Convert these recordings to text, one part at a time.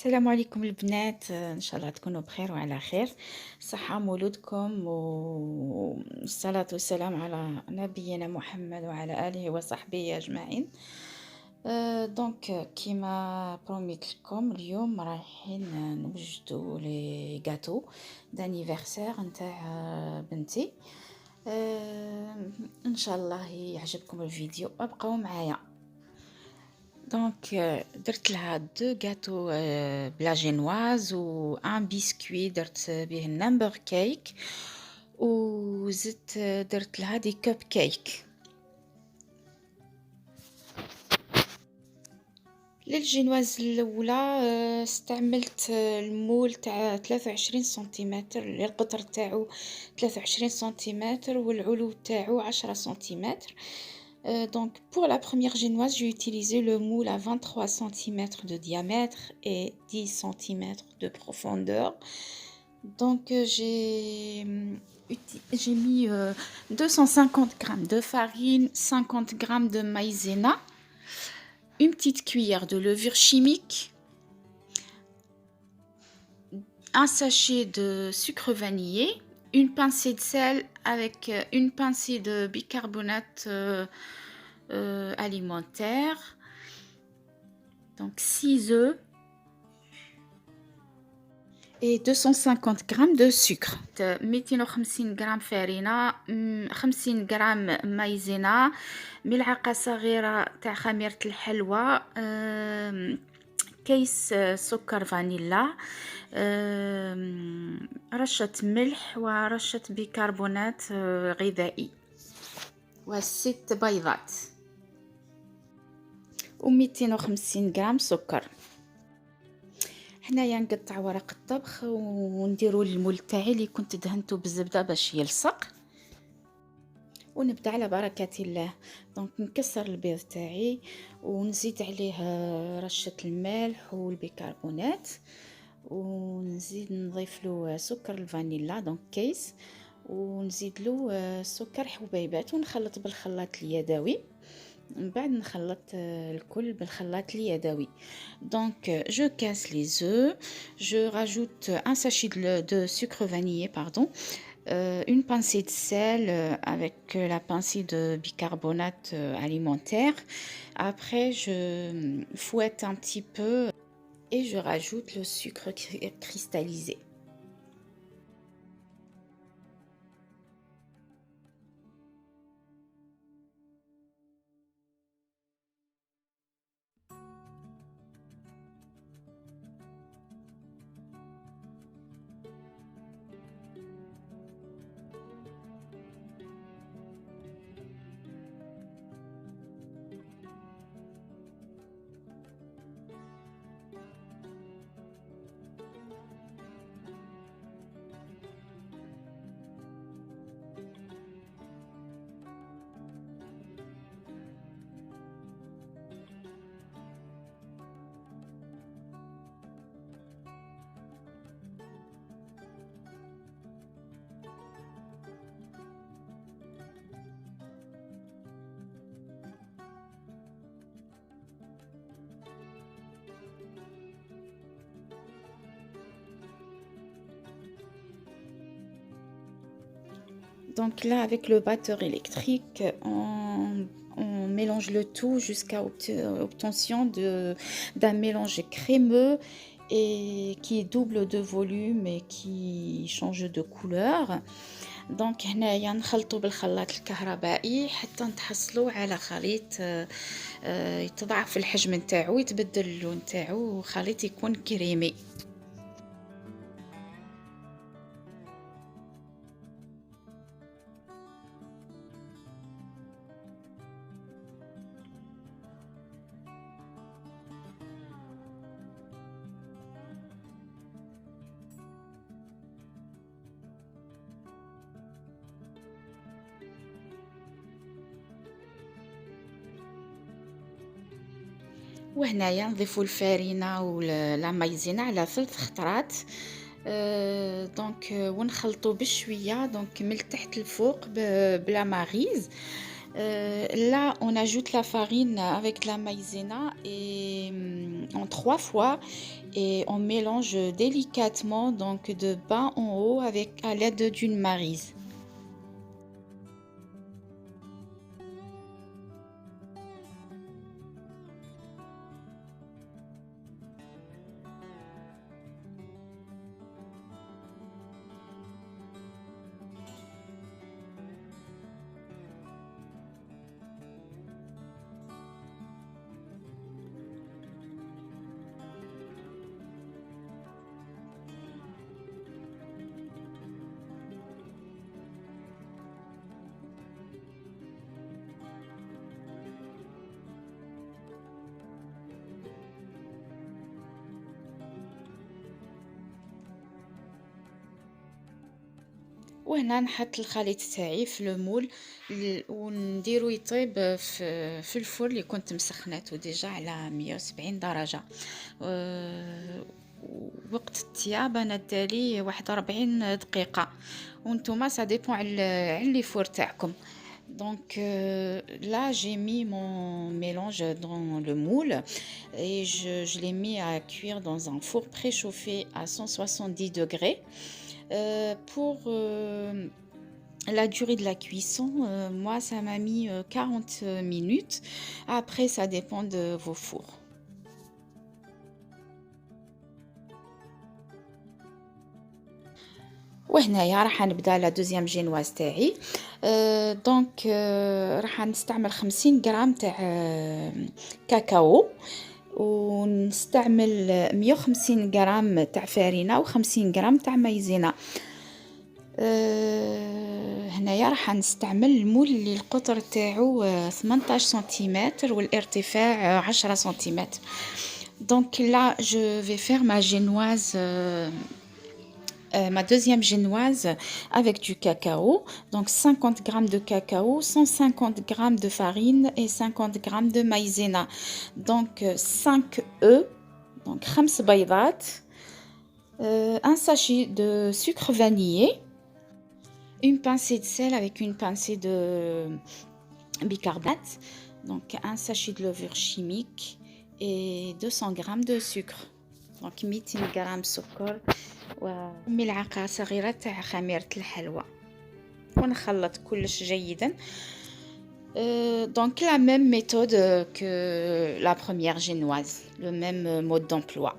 السلام عليكم البنات، ان شاء الله تكونوا بخير وعلى خير. صحة مولودكم والصلاة والسلام على نبينا محمد وعلى آله وصحبه أجمعين. دونك كيما بروميت لكم اليوم رايحين نوجدوا لي غاتو دانيفرسير نتاع بنتي. ان شاء الله يعجبكم الفيديو، ابقوا معايا. دونك درت لها دو غاتو بلا جينواز و ان بسكوي درت به النمبر كيك، وزدت درت لها دي كوب كيك. للجينواز الاولى استعملت المول تاع 23 سنتيمتر، القطر تاعو 23 سنتيمتر والعلو تاعو 10 سنتيمتر. Donc pour la première génoise, j'ai utilisé le moule à 23 cm de diamètre et 10 cm de profondeur. Donc j'ai mis 250 g de farine, 50 g de maïzena, une petite cuillère de levure chimique, un sachet de sucre vanillé, une pincée de sel avec une pincée de bicarbonate alimentaire, donc 6 œufs et 250 g de sucre. 250 g farine, 50 g maïzena, ملعقة صغيرة تاع خميرة الحلوى، كيس سكر فانيلا، رشة ملح ورشة بيكربونات غذائي، و6 بيضات، و250 غرام سكر. هنايا نقطع ورق الطبخ ونديرو المول تاعي اللي كنت دهنته بالزبده باش يلصق، ونبدا على بركه الله. دونك نكسر البيض تاعي ونزيد عليه رشه الملح والبيكربونات، ونزيد نضيف له سكر الفانيلا دونك كيس، ونزيد له سكر حبيبات، ونخلط بالخلاط اليدوي. من بعد نخلط الكل بالخلاط اليدوي. Donc je casse les œufs, je rajoute un sachet de sucre vanillé, pardon, une pincée de sel avec la pincée de bicarbonate alimentaire. Après je fouette un petit peu et je rajoute le sucre cristallisé. Donc là, avec le batteur électrique, on mélange le tout jusqu'à obtention d'un mélange crémeux et qui est double de volume et qui change de couleur. دونك هنايا نخلطوا بالخلاط الكهربائي حتى نتحصلوا على خليط يتضاعف الحجم نتاعو، يتبدل اللون نتاعو، وخليط يكون كريمي. وهنايا نضيفوا الفارينه ولا مايزينا على 3 خطرات. دونك ونخلطوا بشويه، دونك من التحت للفوق بلا ماريز. Là, on ajoute la farine avec la maïzena et en 3 fois et on mélange délicatement, donc de bas en haut avec à l'aide d'une maryse. وهنا نحط الخليط تاعي في المول ونديرو يطيب في الفرن اللي كنت مسخناته ديجا على 170 درجة. وقت الطياب انا دالي 41 دقيقة، وانتوما ça dépend على لي فور تاعكم. Donc là j'ai mis mon mélange dans le moule et je l'ai mis à cuire dans un four préchauffé à 170 degrés. Pour la durée de la cuisson, moi ça m'a mis 40 minutes. Après ça dépend de vos fours. وهنايا راح نبدا لا دوزيام جينواز تاعي. دونك راح نستعمل 50 غرام تاع كاكاو، ونستعمل 150 غرام تاع فارينة و50 غرام تاع مايزينا. هنايا راح نستعمل المول اللي القطر تاعو 18 سنتيمتر والارتفاع 10 سنتيمتر. Donc là je vais faire ma génoise, ma deuxième génoise avec du cacao. Donc 50 g de cacao, 150 g de farine et 50 g de maïzena. Donc 5 œufs, donc 5 بيضات, un sachet de sucre vanillé, une pincée de sel avec une pincée de bicarbonate, donc un sachet de levure chimique et 200 g de sucre. Donc 200 g سكر وملعقة صغيرة تاع خميرة الحلوى، ونخلط كلش جيدا. Donc la même méthode que la première génoise, le même mode d'emploi.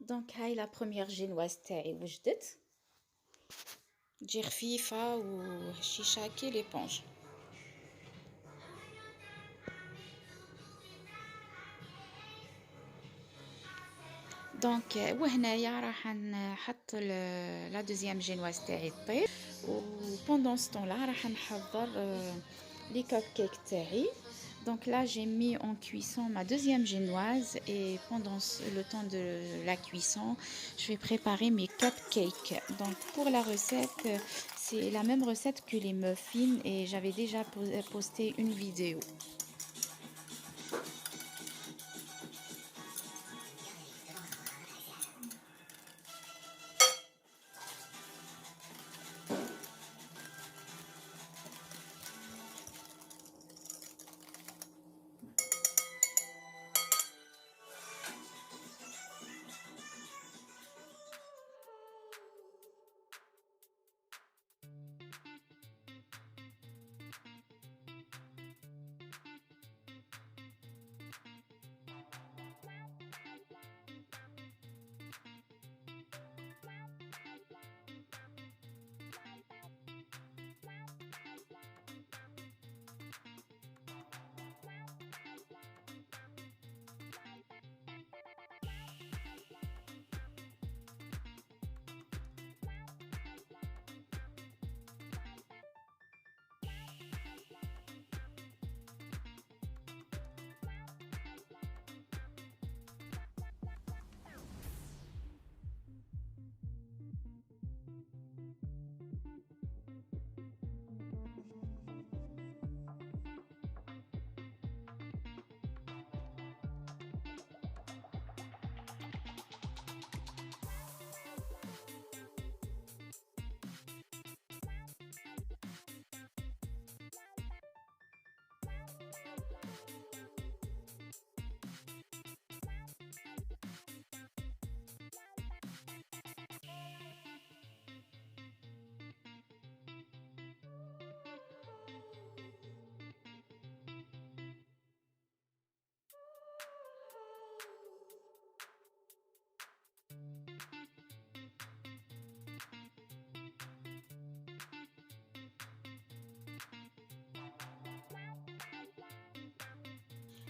دونك هاي لا بروميير جينواز تاعي وجدت، تجي خفيفة وهشيشة كي ليبونج. دونك وهنايا راح نحط لا دوزيام جينواز تاعي طيب، و بوندون ستون لا راح نحضر لي كاب كيك تاعي. Donc là j'ai mis en cuisson ma deuxième génoise et pendant le temps de la cuisson je vais préparer mes cupcakes. Donc pour la recette c'est la même recette que les muffins et j'avais déjà posté une vidéo.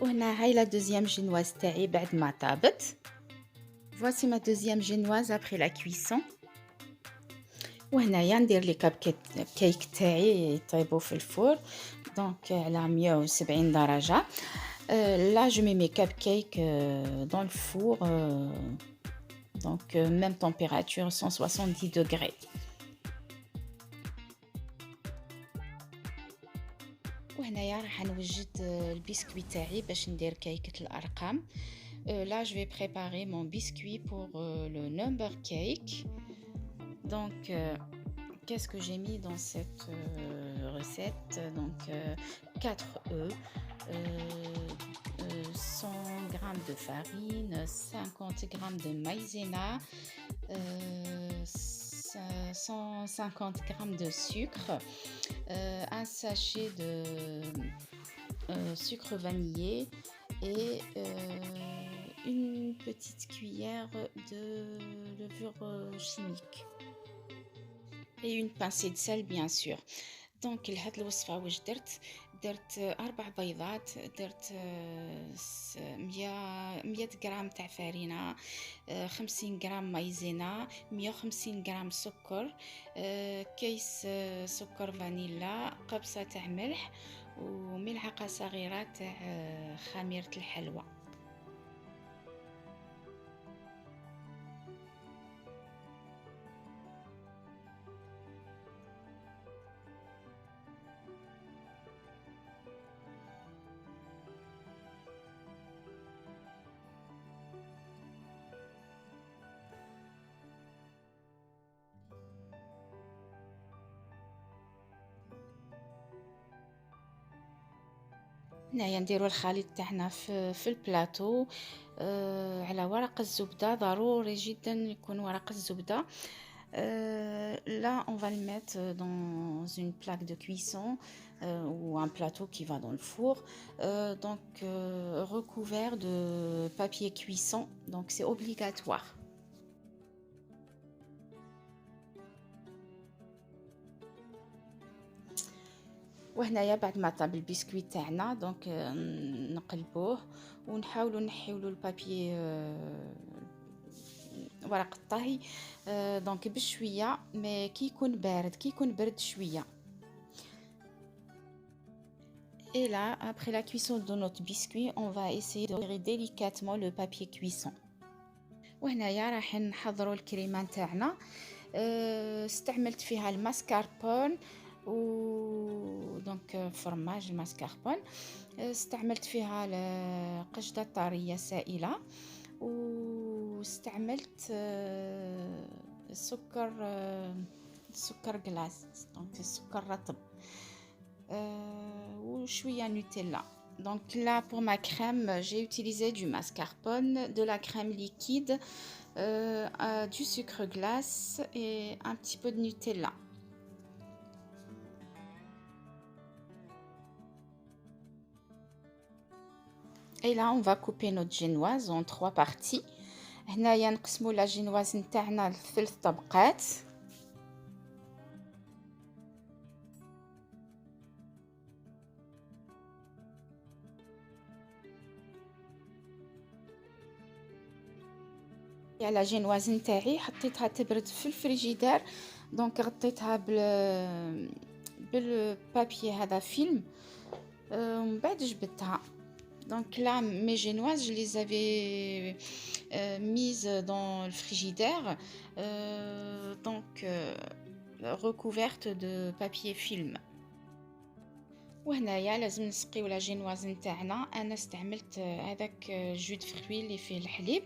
وهنا هاي لا دوزيام جينواز تاعي بعد ما طابت. Voici ma deuxième génoise après la cuisson. وهنايا ندير لي كيك تاعي يطيبوا في الفور دونك على 170 درجة. Là je mets mes cupcakes dans le four donc même température 170 degrés. وهنايا راح نوجد البسكوي تاعي باش ندير كيكة الأرقام. Là je vais préparer mon biscuit pour le number cake. Donc qu'est-ce que j'ai mis dans cette recette? Donc 4 œufs, 100 g de farine, 50 g de maïzena, 150 g de sucre, un sachet de sucre vanillé et une petite cuillère de levure chimique. Et une pincée de sel bien sûr. دونك لهاد الوصفه واش درت 4 بيضات، درت 100 غرام تاع فرينه، 50 غرام مايزينا، 150 غرام سكر، كيس سكر فانيلا، قبصه تاع ملح وملعقه صغيره تاع خميره الحلوى. هنايا نديرو الخليط تاعنا في البلاطو على ورق الزبدة، ضروري جدا يكون ورق الزبدة. Là on va le mettre dans une plaque de cuisson ou un plateau qui va dans le four, donc recouvert de papier cuisson, donc c'est obligatoire. وهنايا بعد ما طاب البسكوي تاعنا دونك نقلبوه ونحاولوا نحيولوا البابي ورق الطهي دونك بشويه مي كي يكون برد شويه. Et là, après la cuisson de notre biscuit, on va essayer de retirer délicatement le papier cuisson. وهنايا راح نحضروا الكريمه تاعنا. استعملت فيها الماسكاربون و دونك فرماج الماسكاربون. استعملت فيها القشده الطريه سائله واستعملت السكر غلاس دونك السكر رطب وشويه نوتيلا. Donc là pour ma crème, j'ai utilisé du mascarpone, de la crème liquide, du sucre glace et un petit peu de Nutella. Et là on va couper notre génoise en 3 parties. هنايا نقسموا لا جينواز نتاعنا لثلاث طبقات. على جينواز نتاعي حطيتها تبرد في الفريجيدير دونك غطيتها بالبابي هذا فيلم ومن بعد جبدتها. Donc là, mes génoises, je les avais mises dans le frigidaire, recouvertes de papier film. وهنايا لازم نسقيو لا جينواز نتاعنا. انا استعملت هذاك جو دو فروي اللي فيه الحليب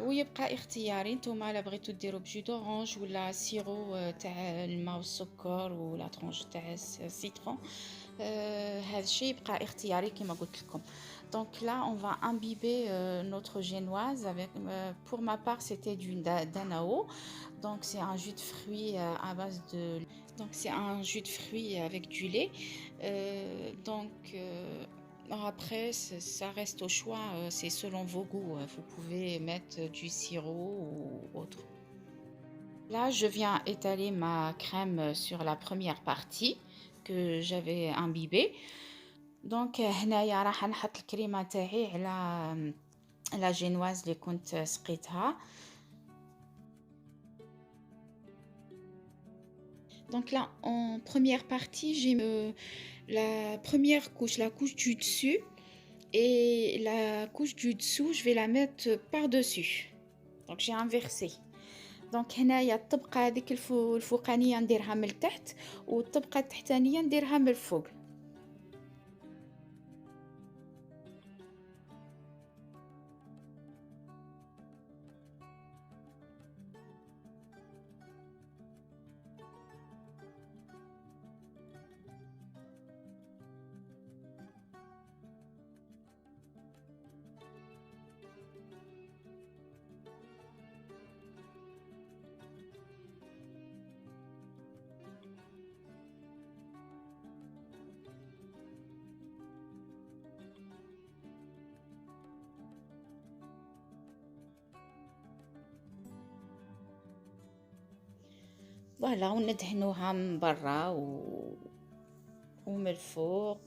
ويبقى اختياري، نتوما لا بغيتو ديروا بجو دورانج ولا سيرو تاع الماء والسكر ولا طرونج تاع السيترون، هذا الشيء يبقى اختياري كما قلت لكم. Donc là on va imbiber notre génoise avec pour ma part c'était du danao, donc c'est un jus de fruits à base de avec du lait. Après ça reste au choix, c'est selon vos goûts, vous pouvez mettre du sirop ou autre. Là je viens étaler ma crème sur la première partie que j'avais imbibée. دونك هنايا راح نحط الكريمه تاعي على لا جينواز اللي كنت سقيتها. Donc là, en première partie, j'ai la première couche, la couche du dessus, et la couche du dessous, je vais la mettre par-dessus. Donc j'ai inversé. دونك هنايا الطبقة هذيك الفوقانية نديرها من التحت، والطبقة التحتانية نديرها من الفوق. فوالا، وندهنوها من برا ومن الفوق.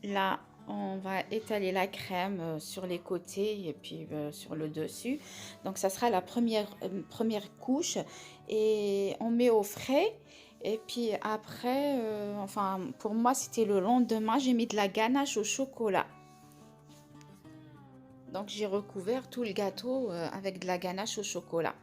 Là, on va étaler la crème sur les côtés et puis sur le dessus. Donc, ça sera la première couche et on met au frais. Et puis après, enfin, pour moi, c'était le lendemain, j'ai mis de la ganache au chocolat. Donc, j'ai recouvert tout le gâteau avec de la ganache au chocolat.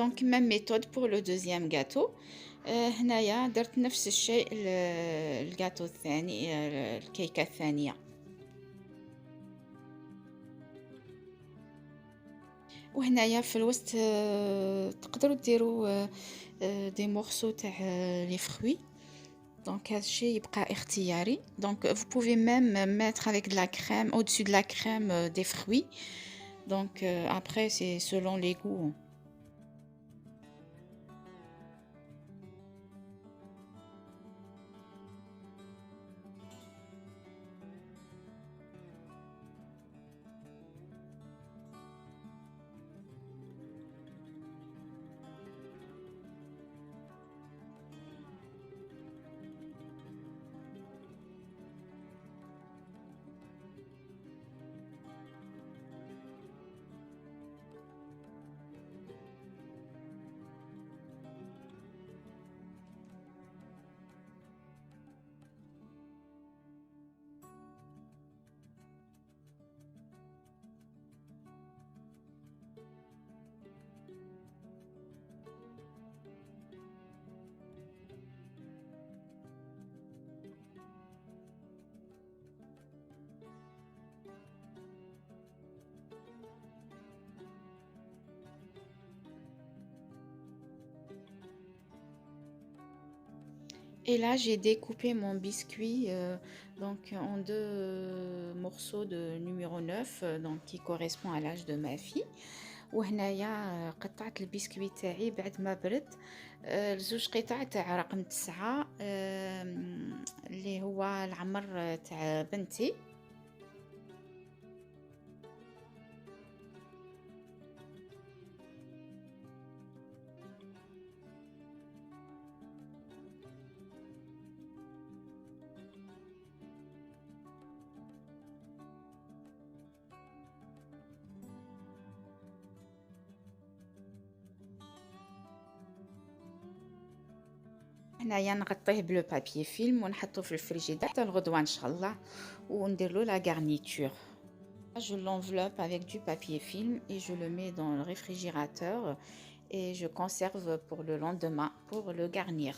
Donc même méthode pour le deuxième gâteau. هنايا درت نفس الشيء الجاتو الثاني، الكيكة الثانية. وهنايا في الوسط تقدروا ديروا دي مورسو تاع لي فروي. Donc هذا الشيء يبقى اختياري. Donc vous pouvez même mettre avec de la crème au-dessus de la crème des fruits. Donc après c'est selon les goûts. Et là, j'ai découpé mon biscuit donc en deux morceaux de numéro 9 donc qui correspond à l'âge de ma fille. وهنايا قطعت البسكويت تاعي بعد ما برد لزوج قطع تاع رقم 9 اللي هو العمر تاع بنتي. هنايا نغطيه بلو بابي فيلم ونحطه في الفريجيدير حتى الغدوه ان شاء الله وندير له لا garniture. Je l'enveloppe avec du papier film et je le mets dans le réfrigérateur et je conserve pour le lendemain pour le garnir.